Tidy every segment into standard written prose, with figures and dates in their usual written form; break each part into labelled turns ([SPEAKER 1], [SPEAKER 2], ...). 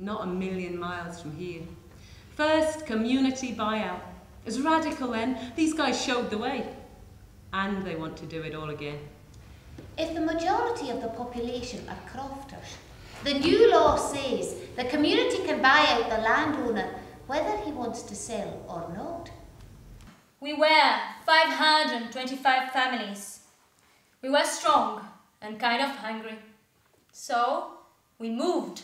[SPEAKER 1] not a million miles from here. First community buyout. As radical then, these guys showed the way. And they want to do it all again.
[SPEAKER 2] If the majority of the population are crofters, the new law says the community can buy out the landowner whether he wants to sell or not.
[SPEAKER 3] We were 525 families. We were strong and kind of hungry. So we moved.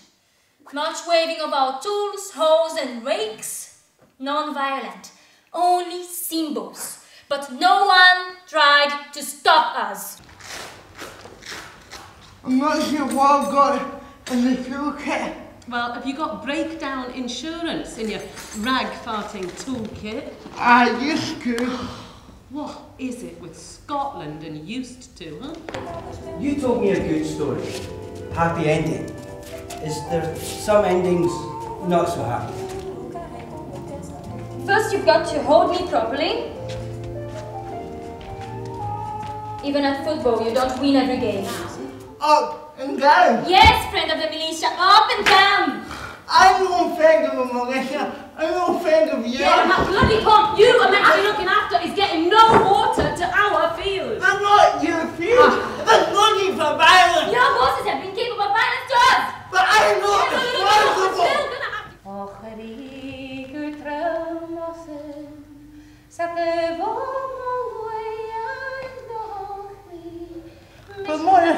[SPEAKER 3] Much waving of our tools, hoes and rakes. Non-violent, only symbols. But no one tried to stop us.
[SPEAKER 4] I'm not sure what I've got in the toolkit.
[SPEAKER 1] Well, have you got breakdown insurance in your rag-farting toolkit?
[SPEAKER 4] I used to.
[SPEAKER 1] What is it with Scotland and used to, huh?
[SPEAKER 5] You told me a good story. Happy ending. Is there some endings not so happy?
[SPEAKER 3] First you've got to hold me properly. Even at football you don't win every game.
[SPEAKER 4] Up and down.
[SPEAKER 3] Yes, friend of the militia, up and down.
[SPEAKER 4] I'm no friend of the militia. I'm no friend of you.
[SPEAKER 1] Yeah, and that bloody pump you are meant to be looking after is getting no water to our fields.
[SPEAKER 4] I'm not your field. There's no need for violence.
[SPEAKER 3] Your bosses have been capable of violence to us.
[SPEAKER 4] But I'm not responsible.
[SPEAKER 3] Still gonna have to...
[SPEAKER 4] But Mother,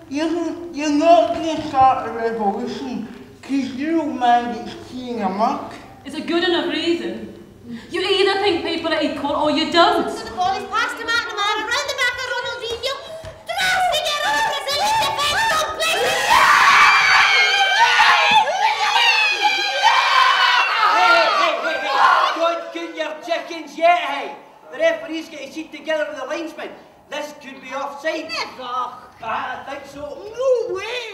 [SPEAKER 4] you're not going to start a revolution because your man gets king amok.
[SPEAKER 1] It's a good enough reason. You either think people are equal or you don't.
[SPEAKER 2] So the ball is passed to McNamara, round the back of Ronaldinho. Drastic error, Brazilian defence complete!
[SPEAKER 5] Hey! Don't cook your chickens yet, hey! The referee's got his seat together with the linesman. This could be offside.
[SPEAKER 2] Never!
[SPEAKER 5] I think so.
[SPEAKER 4] No way!